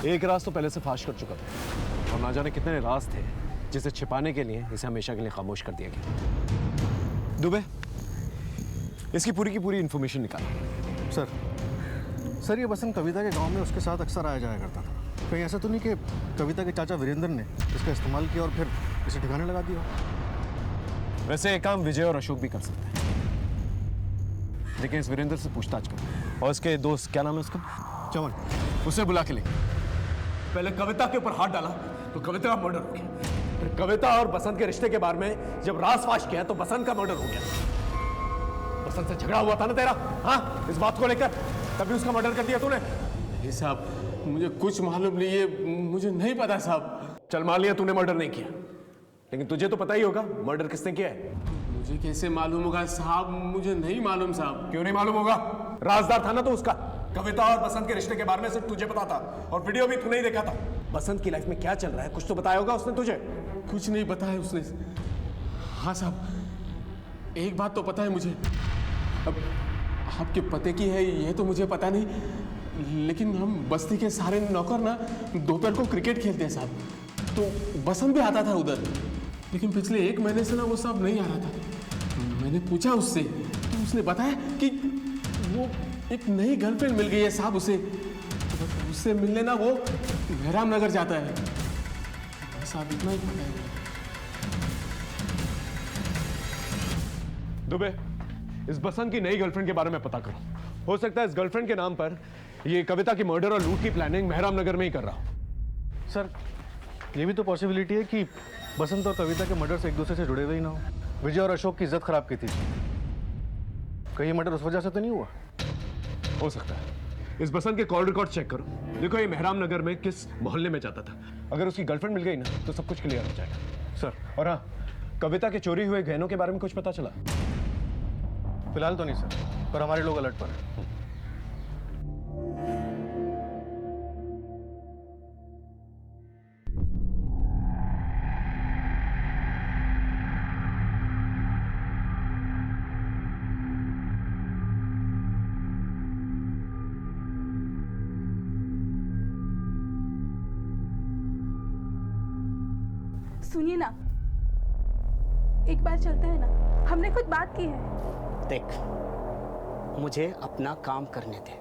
एक राज तो पहले से फाश कर चुका था और ना जाने कितने राज थे जिसे छिपाने के लिए इसे हमेशा के लिए खामोश कर दिया गया। दुबे, इसकी पूरी की पूरी इंफॉर्मेशन निकाल। सर ये बसंत कविता के गांव में उसके साथ अक्सर आया जाया करता था। कहीं ऐसा तो नहीं कि कविता के चाचा वीरेंद्र ने इसका इस्तेमाल किया और फिर इसे ठिकाने लगा दिया? वैसे एक काम विजय और अशोक भी कर सकते हैं, लेकिन इस वीरेंद्र से पूछताछ कर। और इसके दोस्त, क्या नाम है उसका? चमन। उसे बुला के ले। पहले कविता के ऊपर हाथ डाला तो कविता का मर्डर हो गया, फिर कविता और बसंत के रिश्ते के बारे में जब राज फाश किया तो बसंत का मर्डर हो गया। बसंत से झगड़ा हुआ था ना तेरा, हाँ, इस बात को लेकर, तभी उसका मर्डर कर दिया तूने। नहीं साहब, मुझे कुछ मालूम नहीं है, मुझे नहीं पता साहब। चल मान लिया तूने मर्डर नहीं किया, लेकिन तुझे तो पता ही होगा मर्डर किसने किया है। मुझे कैसे मालूम होगा साहब? मुझे नहीं मालूम साहब। क्यों नहीं मालूम होगा? राजदार था ना तो उसका। कविता और बसंत के रिश्ते के बारे में सिर्फ तुझे पता था और वीडियो भी तूने ही देखा था। बसंत की लाइफ में क्या चल रहा है कुछ तो बताया होगा उसने तुझे। कुछ नहीं बताया उसने। हाँ साहब, एक बात तो पता है मुझे। अब आपके पते की है ये तो मुझे पता नहीं, लेकिन हम बस्ती के सारे नौकर ना दोपहर को क्रिकेट खेलते हैं साहब, तो बसंत भी आता था उधर। लेकिन पिछले 1 महीने से ना वो साहब नहीं आ रहा था। मैंने पूछा उससे तो उसने बताया कि वो एक नई गर्लफ्रेंड मिल गई है साहब उसे। उससे मिलने ना वो मेहराम नगर जाता है साहब, इतना ही पता है। दुबे, इस बसंत की नई गर्लफ्रेंड के बारे में पता करो। हो सकता है इस गर्लफ्रेंड के नाम पर ये कविता की मर्डर और लूट की प्लानिंग मेहराम नगर में ही कर रहा हो। सर ये भी तो पॉसिबिलिटी है कि बसंत और कविता के मर्डर से एक दूसरे से जुड़े हुए ही ना हो। विजय और अशोक की इज्जत खराब की थी, कहीं मर्डर उस वजह से तो नहीं हुआ? हो सकता है। इस बसंत के कॉल रिकॉर्ड चेक करो, देखो ये मेहराम नगर में किस मोहल्ले में जाता था। अगर उसकी गर्लफ्रेंड मिल गई ना तो सब कुछ क्लियर हो जाएगा। सर और हाँ, कविता के चोरी हुए गहनों के बारे में कुछ पता चला? फिलहाल तो नहीं सर, पर हमारे लोग अलर्ट पर हैं। सुनिए ना, एक बार चलते हैं ना, हमने कुछ बात की है। देख, मुझे अपना काम करने दे।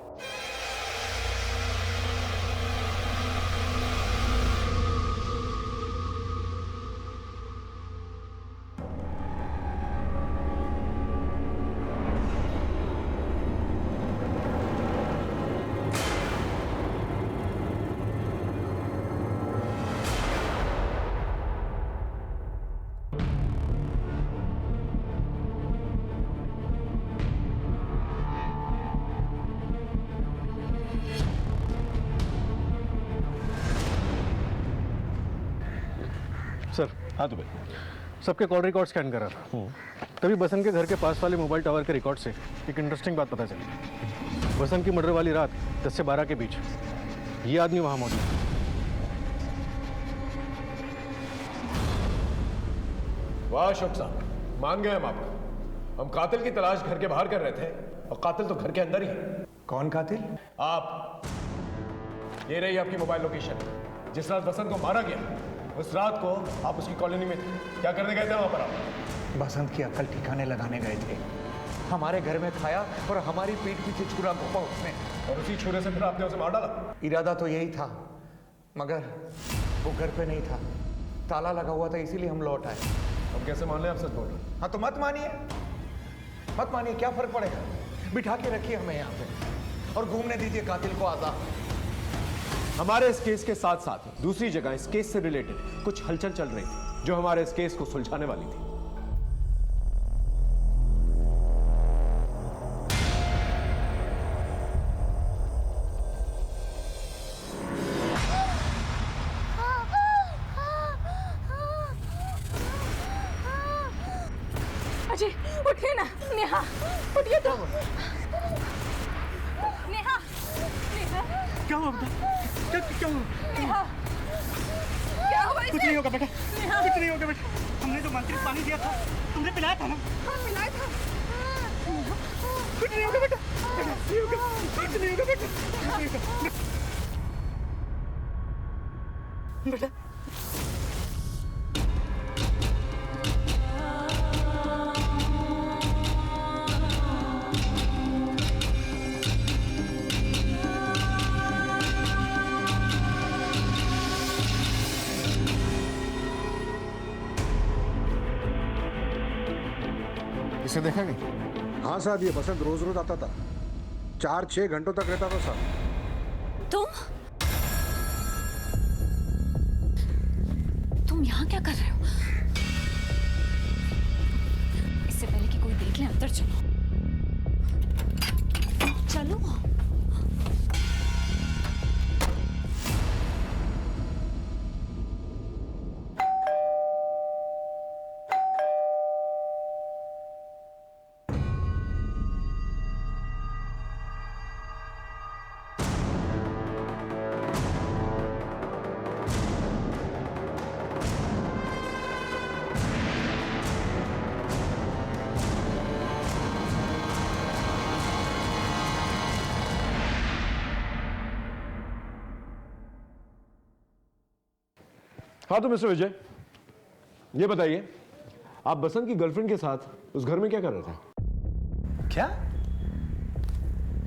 सर हाँ दुबे, सबके कॉल रिकॉर्ड स्कैन करा था, तभी बसंत के घर के पास वाले मोबाइल टावर के रिकॉर्ड से एक इंटरेस्टिंग बात पता चली। बसंत की मर्डर वाली रात 10 से 12 के बीच ये आदमी वहां मौजूद था। वाह अशोक साहब, मान गए हम आपका। हम कातिल की तलाश घर के बाहर कर रहे थे और कातिल तो घर के अंदर ही है। कौन कातिल? आप। ये रही आपकी मोबाइल लोकेशन। जिस रात बसंत को मारा गया उस रात को आप उसकी कॉलोनी में थे। क्या करने गए थे वहां पर आप? बसंत की अकल ठिकाने लगाने गए थे। हमारे घर में खाया और हमारी पीठ पीछे छुरा घोंपा उसने, और उसी छुरे से फिर आपने उसे मार डाला? इरादा तो यही था, मगर वो घर पे नहीं था, ताला लगा हुआ था, इसीलिए हम लौट आए। हम कैसे मान लें आप सच बोल रहे हैं? हाँ तो मत मानिए, क्या फर्क पड़ेगा? बिठा के रखिए हमें यहाँ पे और घूमने दीजिए कातिल को आजाद। हमारे इस केस के साथ साथ दूसरी जगह इस केस से रिलेटेड कुछ हलचल चल रही थी जो हमारे इस केस को सुलझाने वाली थी। अजय उठिए ना। नेहा उठिए तो। नेहा, नेहा क्या हुआ बेटा? क्या हुआ? नेहा, क्या हुआ इसे? कुछ नहीं होगा बेटा, नेहा, कुछ नहीं होगा बेटा। हमने जो मंत्रित पानी दिया था तुमने पिलाया था ना? हाँ मिलाया था। कुछ नहीं होगा बेटा, कुछ नहीं होगा बेटा। बेटा इसे देखा नहीं? हाँ साहब, ये बसंत रोज रोज आता था, 4-6 घंटों तक रहता था साहब। तुम यहाँ क्या कर रहे हो? इससे पहले कि कोई देख ले, अंदर चलो। चलो। हाँ तो मिस्टर विजय, ये बताइए, आप बसंत की गर्लफ्रेंड के साथ उस घर में क्या कर रहे थे? क्या?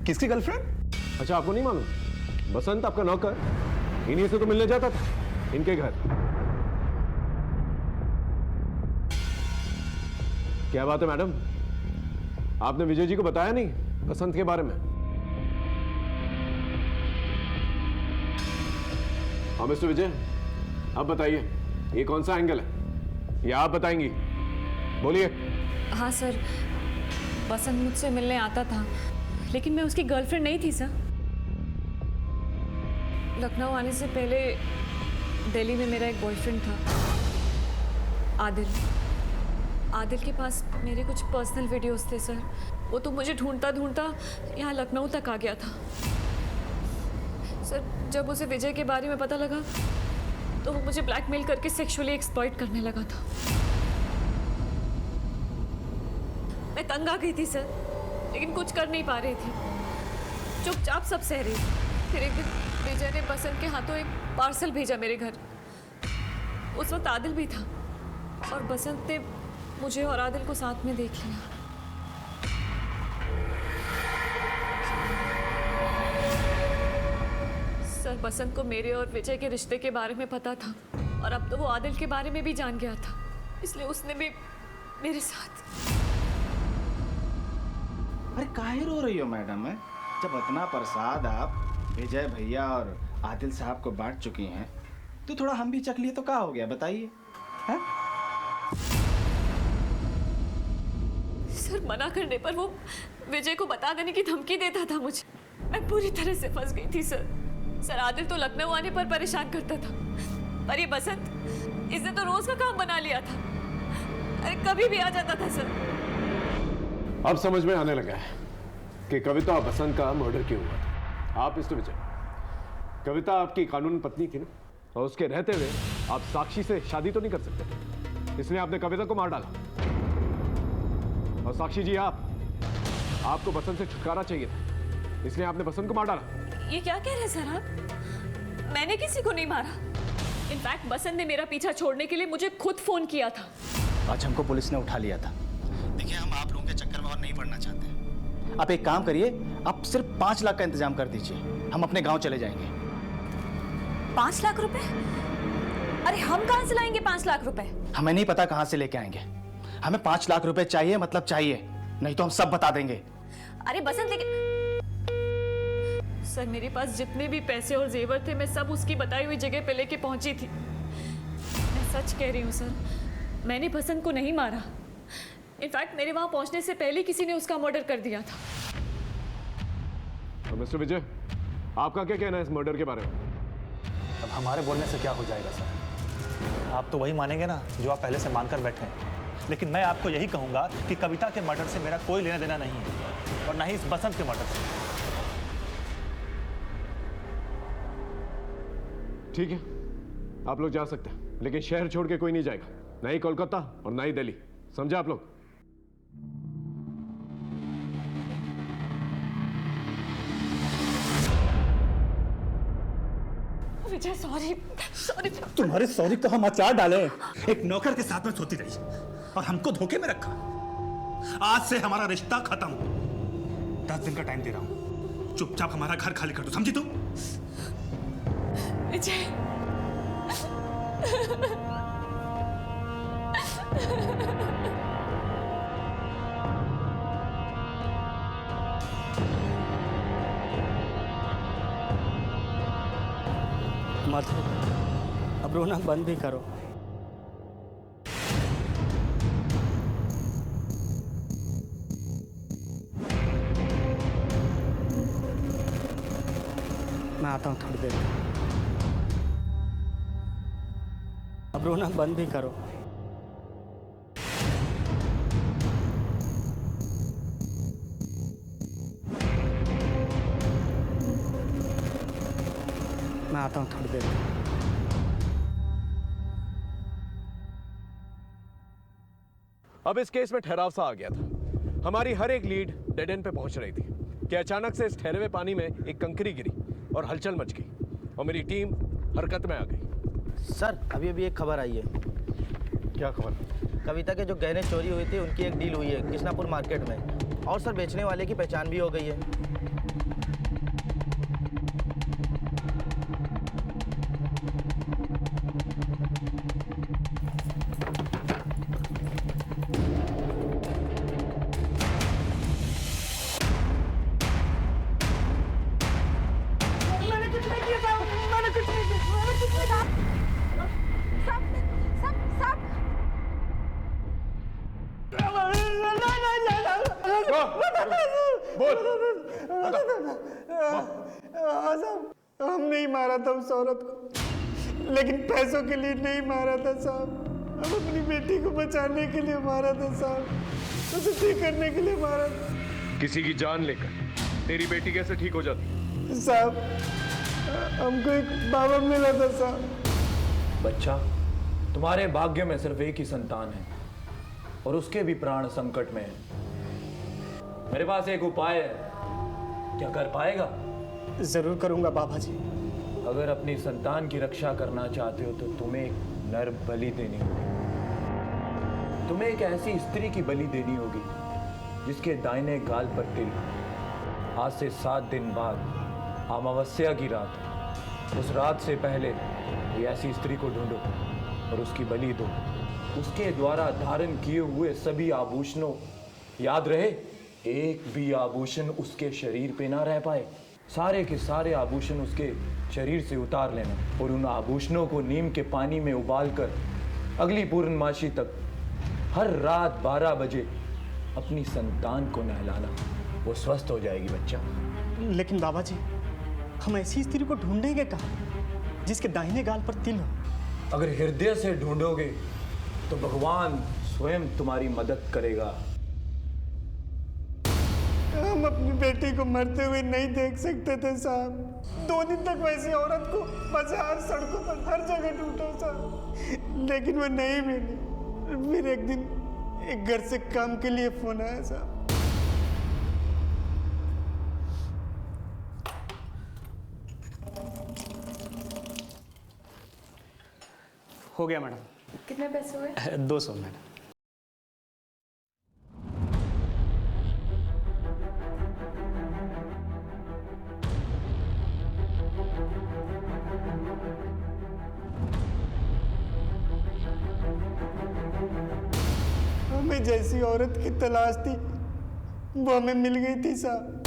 किसकी गर्लफ्रेंड? अच्छा, आपको नहीं मालूम? बसंत आपका नौकर इन्हीं से तो मिलने जाता था, इनके घर। क्या बात है मैडम, आपने विजय जी को बताया नहीं बसंत के बारे में? हाँ मिस्टर विजय, अब बताइए, ये कौन सा एंगल है? ये आप बताएंगी, बोलिए। हाँ सर, बसंत मुझसे मिलने आता था, लेकिन मैं उसकी गर्लफ्रेंड नहीं थी सर। लखनऊ आने से पहले दिल्ली में मेरा एक बॉयफ्रेंड था, आदिल। आदिल के पास मेरे कुछ पर्सनल वीडियोस थे सर। वो तो मुझे ढूंढता ढूंढता यहाँ लखनऊ तक आ गया था सर। जब उसे विजय के बारे में पता लगा तो वो मुझे ब्लैकमेल करके सेक्सुअली एक्सप्लॉइट करने लगा था। मैं तंग आ गई थी सर, लेकिन कुछ कर नहीं पा रही थी, चुपचाप सब सह रही थी। फिर एक दिन विजय ने बसंत के हाथों एक पार्सल भेजा मेरे घर। उस वक्त आदिल भी था और बसंत ने मुझे और आदिल को साथ में देख लिया। सर, बसंत को मेरे और विजय के रिश्ते के बारे में पता था और अब तो वो आदिल के बारे में भी जान गया था, इसलिए उसने भी मेरे साथ। अरे काहे रो रही हो मैडम? है जब इतना प्रसाद आप विजय भैया और आदिल साहब को बांट चुकी हैं तो थोड़ा हम भी चख लिए तो क्या हो गया, बताइए। हैं? सर, मना करने पर वो विजय को बता देने की धमकी देता था मुझे। मैं पूरी तरह से फंस गई थी सर। सर, आदिल तो लखनऊ आने पर परेशान करता था, पर ये बसंत, इसने तो रोज का काम बना लिया था। अरे कभी भी आ जाता था सर। अब समझ में आने लगा है कि कविता और बसंत का मर्डर क्यों हुआ था। आप मिस्टर विजय, कविता आपकी कानून पत्नी थी ना, और उसके रहते हुए आप साक्षी से शादी तो नहीं कर सकते, इसलिए आपने कविता को मार डाला। और साक्षी जी, आपको बसंत से छुटकारा चाहिए था, इसलिए आपने बसंत को मार डाला। ये क्या कह रहे हैं सर आप? मैंने किसी को नहीं मारा। इनफैक्ट बसंत ने मेरा पीछा छोड़ने के लिए मुझे खुद फोन किया था। आज हमको पुलिस ने उठा लिया था। देखिए, हम आप लोगों के चक्कर में और नहीं पड़ना चाहते। आप एक काम करिए, आप सिर्फ 5 लाख का इंतजाम कर दीजिए, हम अपने गांव चले जाएंगे। 5 लाख रुपए? अरे हम कहां से लाएंगे 5 लाख रुपए? हमें नहीं पता कहां से लेके आएंगे, हमें 5 लाख रुपए चाहिए, मतलब चाहिए, नहीं तो हम सब बता देंगे। अरे बसंत, लेकिन सर, मेरे पास जितने भी पैसे और जेवर थे मैं सब उसकी बताई हुई जगह पे लेके पहुंची थी। मैं सच कह रही हूँ सर, मैंने बसंत को नहीं मारा। इनफैक्ट मेरे वहां पहुंचने से पहले किसी ने उसका मर्डर कर दिया था। तो मिस्टर विजय, आपका क्या कहना है इस मर्डर के बारे में? अब हमारे बोलने से क्या हो जाएगा सर? आप तो वही मानेंगे ना जो आप पहले से मानकर बैठे हैं। लेकिन मैं आपको यही कहूंगा कि कविता के मर्डर से मेरा कोई लेना देना नहीं है, और ना ही इस बसंत के मर्डर से। ठीक है, आप लोग जा सकते हैं, लेकिन शहर छोड़ के कोई नहीं जाएगा, ना ही कोलकाता और ना ही दिल्ली, समझा आप लोग? विजय सॉरी सॉरी। तुम्हारे सॉरी तो हम अचार डाले। एक नौकर के साथ में सोती रही और हमको धोखे में रखा। आज से हमारा रिश्ता खत्म। 10 दिन का टाइम दे रहा हूं, चुपचाप हमारा घर खाली कर दो, समझी तुम? विजय मधु, अब रोना बंद भी करो। मैं आता हूँ थोड़ी देर में। अब रोना बंद भी करो। मैं आता हूँ थोड़ी देर में। अब इस केस में ठहराव सा आ गया था। हमारी हर एक लीड डेड एंड पे पहुंच रही थी कि अचानक से इस ठहरे हुए पानी में एक कंकरी गिरी और हलचल मच गई और मेरी टीम हरकत में आ गई। सर अभी अभी एक खबर आई है। क्या खबर? कविता के जो गहने चोरी हुए थे उनकी एक डील हुई है कृष्णापुर मार्केट में, और सर बेचने वाले की पहचान भी हो गई है। हम नहीं मारा था उस औरत को, लेकिन पैसों के लिए नहीं मारा था साहब। हम अपनी बेटी को बचाने के लिए मारा था साहब, उसे ठीक करने के लिए मारा था। किसी की जान लेकर तेरी बेटी कैसे ठीक हो जाती? साहब हमको एक बाबा मिला था साहब। बच्चा, तुम्हारे भाग्य में सिर्फ एक ही संतान है और उसके भी प्राण संकट में है। मेरे पास एक उपाय है, क्या कर पाएगा? जरूर करूंगा बाबा जी। अगर अपनी संतान की रक्षा करना चाहते हो तो तुम्हें एक नर बलि देनी होगी। तुम्हें एक ऐसी स्त्री की बलि देनी होगी जिसके दाहिने गाल पर तिल। आज से 7 दिन बाद अमावस्या की रात, उस रात से पहले ये ऐसी स्त्री को ढूंढो और उसकी बलि दो। उसके द्वारा धारण किए हुए सभी आभूषणों, याद रहे एक भी आभूषण उसके शरीर पे ना रह पाए। सारे के सारे आभूषण उसके शरीर से उतार लेना और उन आभूषणों को नीम के पानी में उबालकर अगली पूर्णमासी तक हर रात 12 बजे अपनी संतान को नहलाना। वो स्वस्थ हो जाएगी बच्चा। लेकिन बाबा जी, हम ऐसी स्त्री को ढूंढेंगे कहाँ जिसके दाहिने गाल पर तिल हो? अगर हृदय से ढूंढोगे तो भगवान स्वयं तुम्हारी मदद करेगा। हम अपनी बेटी को मरते हुए नहीं देख सकते थे साहब। 2 दिन तक वैसी औरत को बाजार, सड़कों पर हर जगह ढूंढा साहब, लेकिन वो नहीं मिली। फिर एक दिन एक घर से काम के लिए फोन आया साहब। हो गया मैडम। कितने पैसे हुए? 200 मैडम। हमें जैसी औरत की तलाश थी वो हमें मिल गई थी साहब।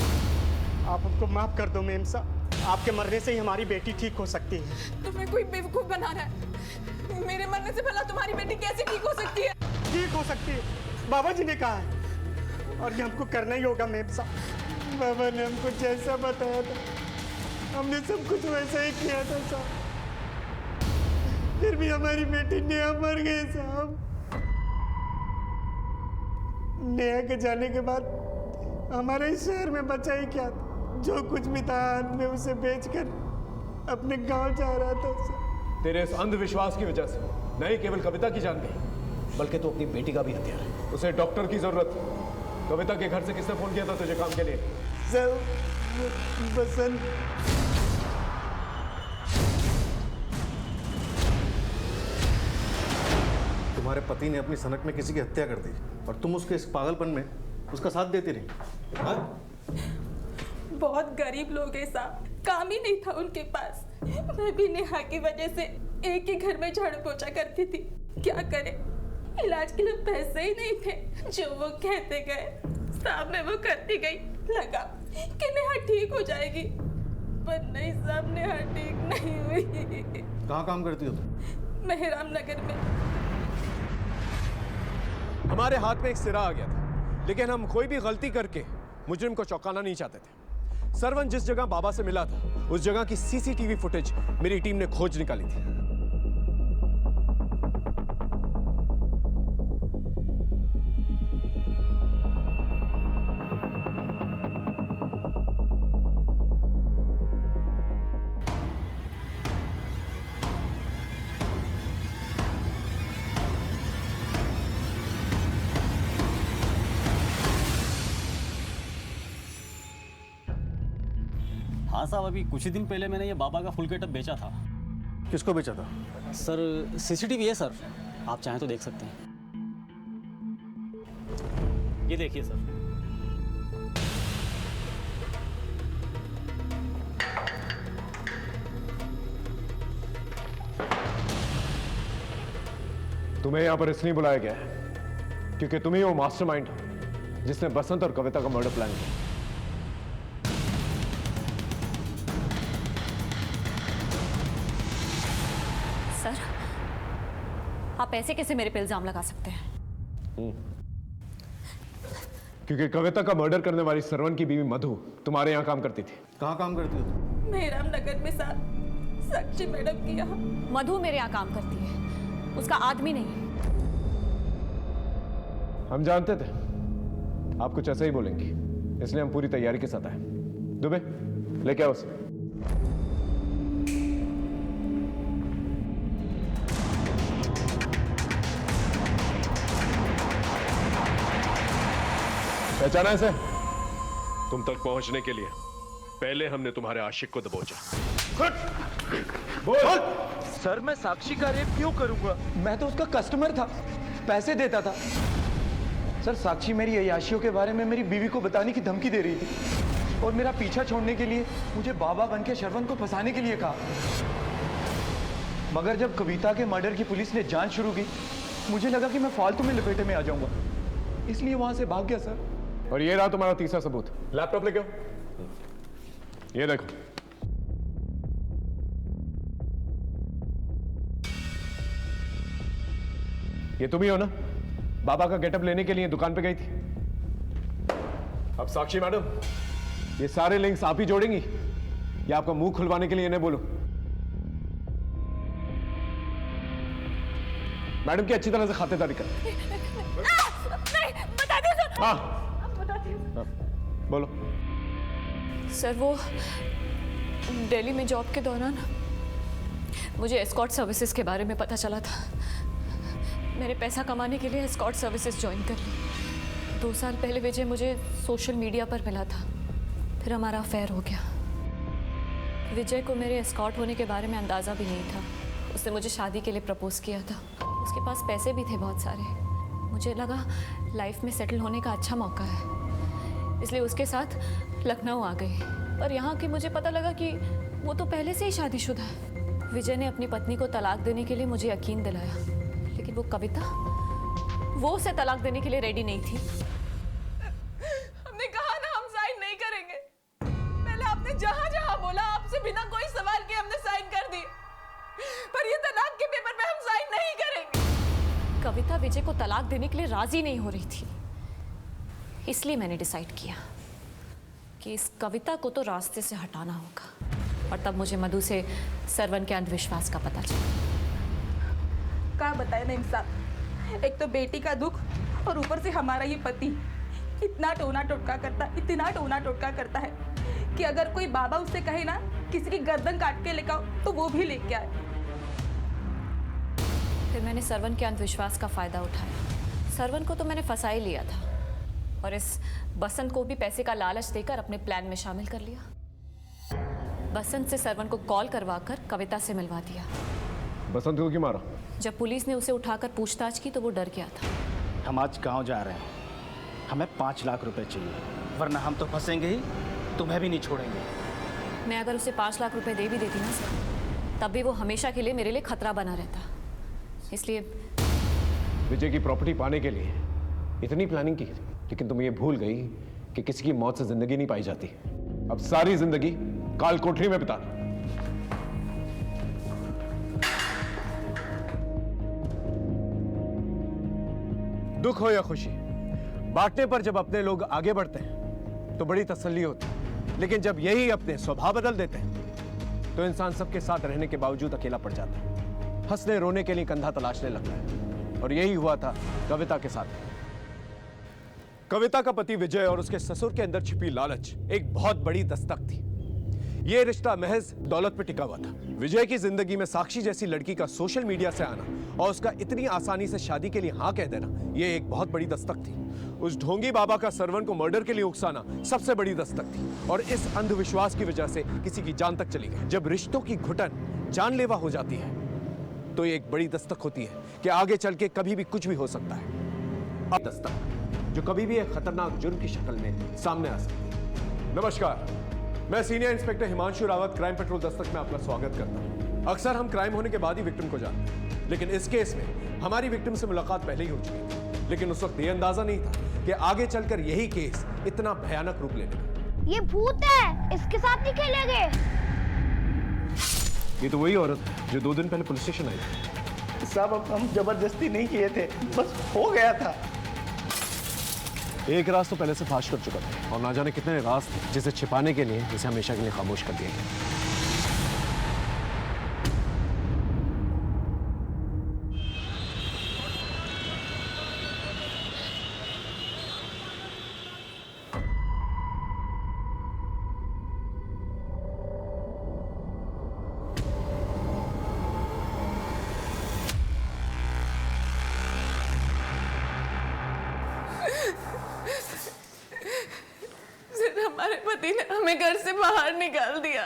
आप हमको माफ कर दो मेम साहब, आपके मरने से ही हमारी बेटी ठीक हो सकती है। तुम्हें कोई बेवकूफ बना रहा है। मेरे मरने से पहले तुम्हारी बेटी कैसे ठीक हो सकती है? ठीक हो सकती है, बाबा जी ने कहा है, और ये हमको करना ही होगा मेम साहब। बाबा ने हमको जैसा बताया था हमने सब कुछ वैसा ही किया था साहब। फिर भी हमारी बेटी नेहा मर गई साहब। नेहा के जाने के बाद हमारे इस शहर में बचा ही क्या था? जो कुछ भी था मैं उसे बेचकर अपने गांव जा रहा था साहब। तेरे इस अंधविश्वास की वजह से नहीं केवल कविता की जान गई, बल्कि तू अपनी बेटी का भी हत्या है। उसे डॉक्टर की जरूरत है। कविता के घर से किसने फोन किया था तुझे काम के लिए? सर बसंत। तुम्हारे पति ने अपनी सनक में किसी की हत्या कर दी और तुम उसके इस पागलपन में उसका साथ देती रही। हाँ? बहुत गरीब लोग हैं साहब, काम ही नहीं था उनके पास। मैं भी नेहा की वजह से एक ही घर में झाड़ू पोछा करती थी। क्या करे, इलाज के लिए पैसे ही नहीं थे। जो वो कहते गए साहब मैं वो करती गई। लगा कि नेहा ठीक हो जाएगी, पर नहीं साहब, नेहा ठीक नहीं हुई। कहाँ काम करती हो तुम? मेहराम नगर में। हमारे हाथ में एक सिरा आ गया था, लेकिन हम कोई भी गलती करके मुजरिम को चौंकाना नहीं चाहते थे। सरवन जिस जगह बाबा से मिला था उस जगह की सीसीटीवी फुटेज मेरी टीम ने खोज निकाली थी। हाँ साहब, अभी कुछ ही दिन पहले मैंने ये बाबा का फुल गेटअप बेचा था। किसको बेचा था? सर सीसीटीवी है सर, आप चाहें तो देख सकते हैं। ये देखिए सर। तुम्हें यहाँ पर इसलिए बुलाया गया है क्योंकि तुम ही वो मास्टरमाइंड हो जिसने बसंत और कविता का मर्डर प्लान किया। सर, आप ऐसे कैसे मेरे पे इल्जाम लगा सकते हैं? क्योंकि कविता का मर्डर करने वाली सरवन की बीवी मधु तुम्हारे यहाँ काम करती थी। कहाँ काम करती हो तुम? मेहराम नगर में साहब, साक्षी मैडम की यहाँ। मधु मेरे यहाँ काम करती है, उसका आदमी नहीं। हम जानते थे आप कुछ ऐसा ही बोलेंगी, इसलिए हम पूरी तैयारी के साथ आए। दुबे लेके आओ उसे। पहचाना इसे? तुम तक पहुंचने के लिए पहले हमने तुम्हारे आशिक को दबोचा। बोल। सर मैं साक्षी का रेप क्यों करूंगा? मैं तो उसका कस्टमर था, पैसे देता था। सर साक्षी मेरी अय्याशियों के बारे में मेरी बीवी को बताने की धमकी दे रही थी और मेरा पीछा छोड़ने के लिए मुझे बाबा बन के शरवण को फंसाने के लिए कहा। मगर जब कविता के मर्डर की पुलिस ने जांच शुरू की, मुझे लगा कि मैं फालतू में लपेटे में आ जाऊंगा, इसलिए वहां से भाग गया सर। और ये रहा तुम्हारा तीसरा सबूत। लैपटॉप लेके आओ। ये देखो, ये तुम ही हो ना बाबा का गेटअप लेने के लिए दुकान पे गई थी? अब साक्षी मैडम, ये सारे लिंक्स आप ही जोड़ेंगी या आपका मुंह खुलवाने के लिए इन्हें बोलो? मैडम की अच्छी तरह से खातेदारी कर। बता दो सर। हाँ बोलो। सर वो दिल्ली में जॉब के दौरान मुझे एस्कॉर्ट सर्विसेज के बारे में पता चला था। मैंने पैसा कमाने के लिए एस्कॉर्ट सर्विसेज ज्वाइन कर ली। 2 साल पहले विजय मुझे सोशल मीडिया पर मिला था, फिर हमारा अफेयर हो गया। विजय को मेरे एस्कॉर्ट होने के बारे में अंदाज़ा भी नहीं था। उसने मुझे शादी के लिए प्रपोज किया था। उसके पास पैसे भी थे बहुत सारे। मुझे लगा लाइफ में सेटल होने का अच्छा मौका है, इसलिए उसके साथ लखनऊ आ गई। पर यहाँ की मुझे पता लगा कि वो तो पहले से ही शादीशुदा है। विजय ने अपनी पत्नी को तलाक देने के लिए मुझे यकीन दिलाया, लेकिन वो कविता, वो उसे तलाक देने के लिए रेडी नहीं थी। हमने कहा ना हम साइन नहीं करेंगे। पहले आपने जहां जहां बोला आपसे बिना कोई सवाल के हमने साइन कर दिए, पर ये तलाक के पेपर पे हम साइन नहीं करेंगे। कविता विजय को तलाक देने के लिए राजी नहीं हो रही थी, इसलिए मैंने डिसाइड किया कि इस कविता को तो रास्ते से हटाना होगा। और तब मुझे मधु से सरवन के अंधविश्वास का पता चला। क्या बताए ना इंसान, एक तो बेटी का दुख और ऊपर से हमारा ये पति इतना टोना टोटका करता है कि अगर कोई बाबा उससे कहे ना किसी की गर्दन काट के लेकर आओ तो वो भी लेके आए। फिर मैंने सरवन के अंधविश्वास का फायदा उठाया। सरवन को तो मैंने फंसा ही लिया था और इस बसंत को भी पैसे का लालच देकर अपने प्लान में शामिल कर लिया। बसंत से सरवन को कॉल करवाकर कविता से मिलवा दिया बसंत को क्यों मारा? जब पुलिस ने उसे उठाकर पूछताछ की तो वो डर गया था। हम आज गांव जा रहे हैं, हमें 5 लाख रुपए चाहिए, वरना हम तो फंसेंगे ही, तुम्हें भी नहीं छोड़ेंगे। मैं अगर उसे 5 लाख रुपए दे भी देती ना सर, तब भी वो हमेशा के लिए मेरे लिए खतरा बना रहता। इसलिए विजय की प्रॉपर्टी पाने के लिए इतनी प्लानिंग की, लेकिन तुम ये भूल गई कि किसी की मौत से जिंदगी नहीं पाई जाती। अब सारी जिंदगी काल कोठरी में बिताना। दुख हो या खुशी, बांटने पर जब अपने लोग आगे बढ़ते हैं तो बड़ी तसल्ली होती है, लेकिन जब यही अपने स्वभाव बदल देते हैं तो इंसान सबके साथ रहने के बावजूद अकेला पड़ जाता है, हंसने रोने के लिए कंधा तलाशने लगता है। और यही हुआ था कविता के साथ। कविता का पति विजय और उसके ससुर के अंदर छिपी लालच एक बहुत बड़ी दस्तक थी। यह रिश्ता महज दौलत पर टिका हुआ था। विजय की जिंदगी में साक्षी जैसी लड़की का सोशल मीडिया से आना और उसका इतनी आसानी से शादी के लिए हाँ कह देना, यह एक बहुत बड़ी दस्तक थी। उस ढोंगी बाबा का सरवन को मर्डर के लिए उकसाना सबसे बड़ी दस्तक थी, और इस अंधविश्वास की वजह से किसी की जान तक चली गई। जब रिश्तों की घुटन जानलेवा हो जाती है तो ये एक बड़ी दस्तक होती है कि आगे चल के कभी भी कुछ भी हो सकता है। अब दस्तक जो कभी भी एक खतरनाक जुर्म की शक्ल में सामने आ सकती है। नमस्कार, मैं senior inspector Himanshu Rawat crime petrol Dastak में आपका स्वागत करता हूं। अक्सर हम क्राइम होने के बाद ही विक्टिम को जानते हैं, लेकिन इस केस में हमारी विक्टिम से मुलाकात पहले ही हो चुकी थी, लेकिन उस वक्त ये अंदाजा नहीं था कि आगे चलकर यही केस इतना भयानक रूप लेगा। ये भूत है, इसके साथ नहीं खेलेंगे। ये तो वही औरत है जो 2 दिन पहले पुलिस स्टेशन आई थी। साहब हम जबरदस्ती नहीं किए थे, बस हो गया था। एक राज तो पहले से फाश कर चुका था, और ना जाने कितने राज थे जिसे छिपाने के लिए इसे हमेशा के लिए खामोश कर दिया गया। हमारे पति ने हमें घर से बाहर निकाल दिया,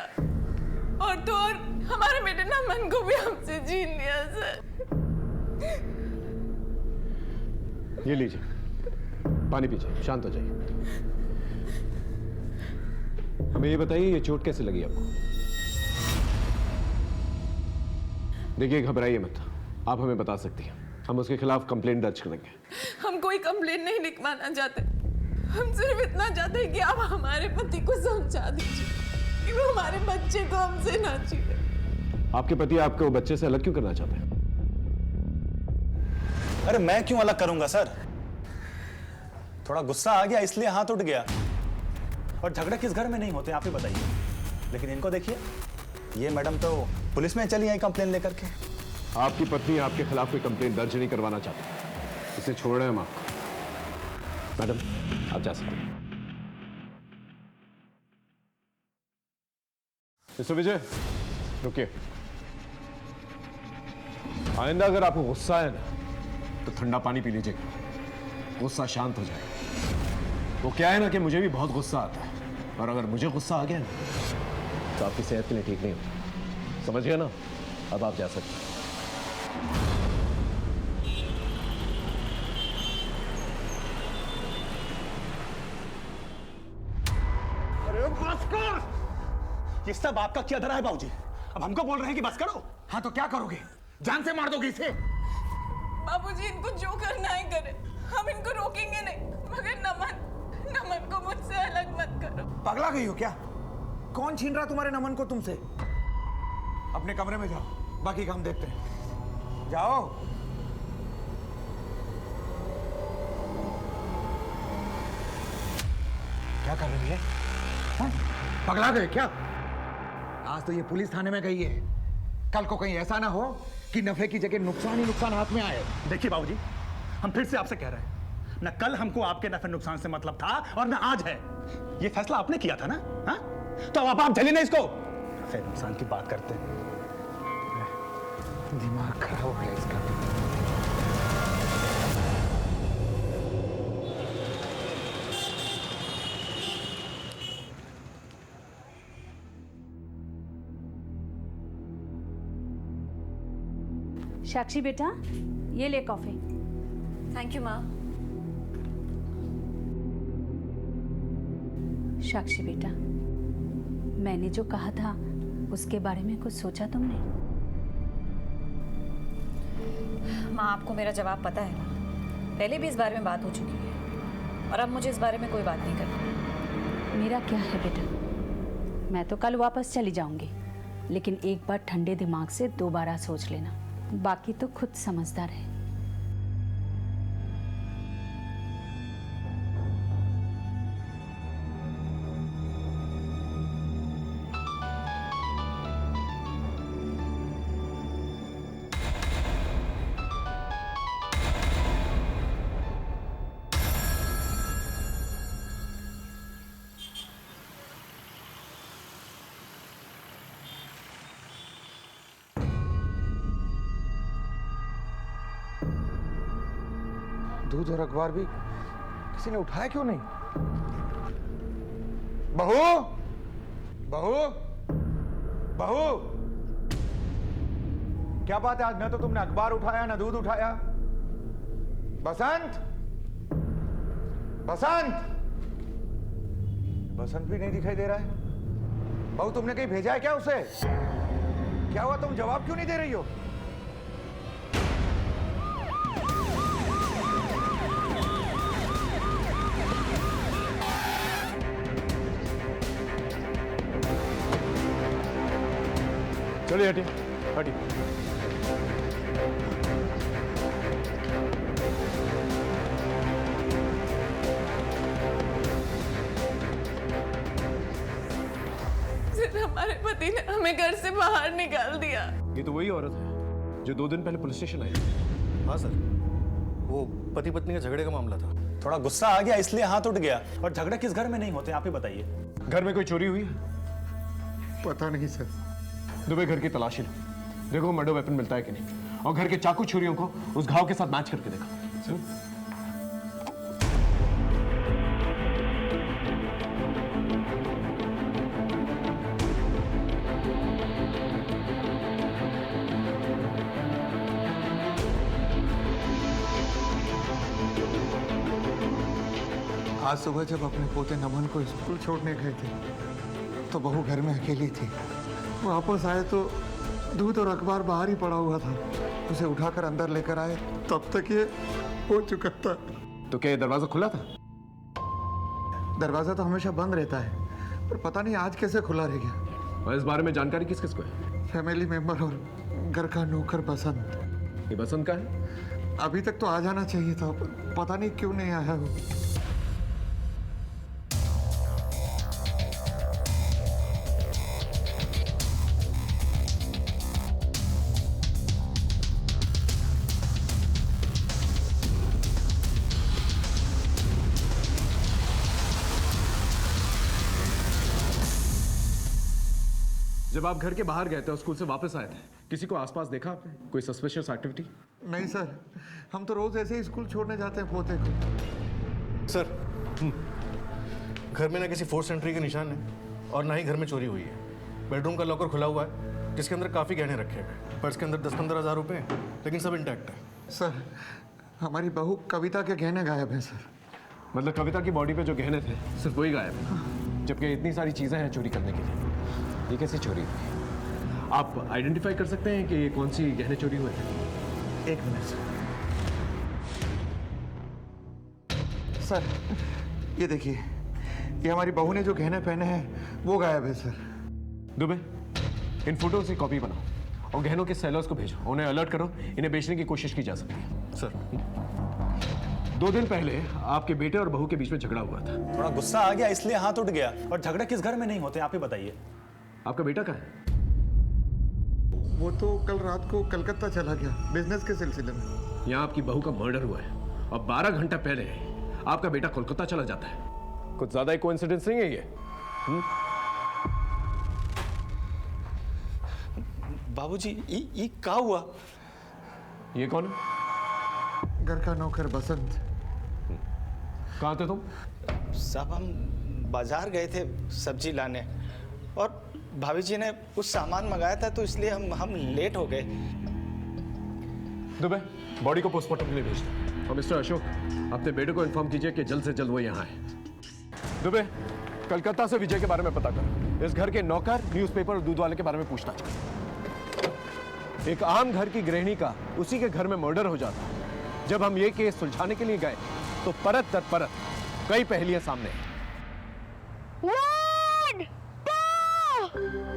और तो और हमारे बेटे नमन को भी हमसे छीन लिया सर। ये लीजिए, पानी पीजिए, शांत हो जाइए। हमें ये बताइए, ये चोट कैसे लगी आपको? देखिए, घबराइए मत, आप हमें बता सकती हैं, हम उसके खिलाफ कंप्लेंट दर्ज करेंगे। हम कोई कंप्लेंट नहीं लिखवाना चाहते, हम सिर्फ इतना चाहते हैं कि आप हमारे पति को समझा दीजिए कि वो हमारे बच्चे को हमसे ना छीने। आपके पति आपको बच्चे से अलग क्यों करना चाहते हैं? अरे मैं क्यों अलग करूंगा सर? थोड़ा गुस्सा आ गया इसलिए हाथ उठ गया। और झगड़े किस घर में नहीं होते आप ही बताइए। लेकिन इनको देखिए, ये मैडम तो पुलिस में चली आई कंप्लेन लेकर के। आपकी पत्नी आपके खिलाफ कोई कंप्लेंट दर्ज नहीं करवाना चाहती, इसे छोड़ रहे हैं हम आपको। मैडम, आप जा सकते हैं। मिस्टर विजय, रुकिए। आइंदा अगर आपको गुस्सा है ना, तो ठंडा पानी पी लीजिएगा, गुस्सा शांत हो जाएगा। वो क्या है ना कि मुझे भी बहुत गुस्सा आता है, और अगर मुझे गुस्सा आ गया ना तो आपकी सेहत के लिए ठीक नहीं होता, समझ गए ना? अब आप जा सकते हैं। ये सब आपका क्या धरा है बाबूजी? अब हमको बोल रहे हैं कि बस करो। हाँ तो क्या करोगे? जान से मार दोगे इसे? बाबूजी, इनको जो करना है करे, हम इनको रोकेंगे नहीं, मगर नमन को मुझसे अलग मत करो। पगला गई हो क्या? कौन छीन रहा तुम्हारे नमन को तुमसे? अपने कमरे में जाओ, बाकी काम देखते हैं। जाओ। क्या कर रही है? हाँ? पगला गए क्या? आज तो ये पुलिस थाने में गई है, कल को कहीं ऐसा ना हो कि नफे की जगह नुकसान ही नुकसान हाथ में आए। देखिए बाबूजी, हम फिर से आपसे कह रहे हैं, न कल हमको आपके नफे नुकसान से मतलब था और न आज है। ये फैसला आपने किया था ना? हाँ? तो अब आप झेलिए ना इसको। नफे नुकसान की बात करते हैं, दिमाग खराब हो गया इसका। साक्षी बेटा, ये ले कॉफी। थैंक यू माँ। साक्षी बेटा, मैंने जो कहा था उसके बारे में कुछ सोचा तुमने? माँ, आपको मेरा जवाब पता है ना। पहले भी इस बारे में बात हो चुकी है और अब मुझे इस बारे में कोई बात नहीं करनी। मेरा क्या है बेटा, मैं तो कल वापस चली जाऊंगी, लेकिन एक बार ठंडे दिमाग से दोबारा सोच लेना, बाकी तो खुद समझदार है। दूध और अखबार भी किसी ने उठाया क्यों नहीं? बहू, बहू, बहू, क्या बात है? आज न तो तुमने अखबार उठाया न दूध उठाया। बसंत, बसंत, बसंत भी नहीं दिखाई दे रहा है। बहू, तुमने कहीं भेजा है क्या उसे? क्या हुआ, तुम जवाब क्यों नहीं दे रही हो? चलिए हटिए, हटिए। सिर्फ हमारे पति ने हमें घर से बाहर निकाल दिया। ये तो वही औरत है जो 2 दिन पहले पुलिस स्टेशन आई। हाँ सर, वो पति पत्नी के झगड़े का मामला था। थोड़ा गुस्सा आ गया इसलिए हाथ उठ गया। और झगड़े किस घर में नहीं होते, आप ही बताइए। घर में कोई चोरी हुई है? पता नहीं सर। दुबे घर की तलाशी लो, देखो मर्डर वेपन मिलता है कि नहीं, और घर के चाकू छुरियों को उस घाव के साथ मैच करके देखो। आज सुबह जब अपने पोते नमन को स्कूल छोड़ने गए थे तो बहू घर में अकेली थी। वापस आए तो दूध और अखबार बाहर ही पड़ा हुआ था। उसे उठाकर अंदर लेकर आए, तब तक ये हो चुका था। तो क्या ये दरवाजा खुला था? दरवाजा तो हमेशा बंद रहता है, पर पता नहीं आज कैसे खुला रह गया। और इस बारे में जानकारी किस किस को है? फैमिली मेंबर और घर का नौकर बसंत। ये बसंत का है? अभी तक तो आ जाना चाहिए था, पर पता नहीं क्यों नहीं आया वो। जब आप घर के बाहर गए थे और स्कूल से वापस आए थे, किसी को आसपास देखा आपने? कोई सस्पिशियस एक्टिविटी? नहीं सर, हम तो रोज ऐसे ही स्कूल छोड़ने जाते हैं पोते को। सर, घर में ना किसी फोर्स एंट्री के निशान है और ना ही घर में चोरी हुई है। बेडरूम का लॉकर खुला हुआ है जिसके अंदर काफ़ी गहने रखे हैं। पर्स के अंदर 10-15 हज़ार रुपए हैं, लेकिन सब इंटैक्ट है। सर, हमारी बहू कविता के गहने गायब हैं सर। मतलब कविता की बॉडी पे जो गहने थे सिर्फ वही गायब है, जबकि इतनी सारी चीज़ें हैं चोरी करने के लिए। ये कैसी चोरी हुई? आप आइडेंटिफाई कर सकते हैं कि ये कौन सी गहने चोरी हुए थे? 1 मिनट सर, ये देखिए, ये हमारी बहू ने जो गहने पहने हैं वो गायब है सर। दुबे, इन फोटोज की कॉपी बनाओ और गहनों के सेलर्स को भेजो, उन्हें अलर्ट करो, इन्हें बेचने की कोशिश की जा सकती है। सर, 2 दिन पहले आपके बेटे और बहू के बीच में झगड़ा हुआ था। थोड़ा गुस्सा आ गया इसलिए हाथ उठ गया। और झगड़े किस घर में नहीं होते, आप ही बताइए। आपका बेटा कहाँ है? वो तो कल रात को कलकत्ता चला गया बिजनेस के सिलसिले में। यहाँ आपकी बहू का मर्डर हुआ है और 12 घंटा पहले आपका बेटा कोलकाता चला जाता है। कुछ ज्यादा ही कोइंसिडेंस नहीं है ये? बाबूजी, ये क्या हुआ? ये कौन है? घर का नौकर बसंत। कहाँ थे तुम? साहब, हम बाजार गए थे सब्जी लाने और भाभी जी ने कुछ सामान मंगाया था तो इसलिए हम लेट हो गए। दुबे, बॉडी को पोस्टमार्टम के लिए भेज दो। और मिस्टर अशोक, अपने बेटे को इन्फॉर्म कीजिए कि जल्द से जल्द वो यहाँ आए। दुबे, कलकत्ता से विजय के बारे में पता कर। इस घर के नौकर, न्यूज़पेपर और दूध वाले के बारे में पूछना चाहिए। एक आम घर की गृहिणी का उसी के घर में मर्डर हो जाता। जब हम ये केस सुलझाने के लिए गए तो परत दर परत कई पहेलियां सामने आई। 1, 2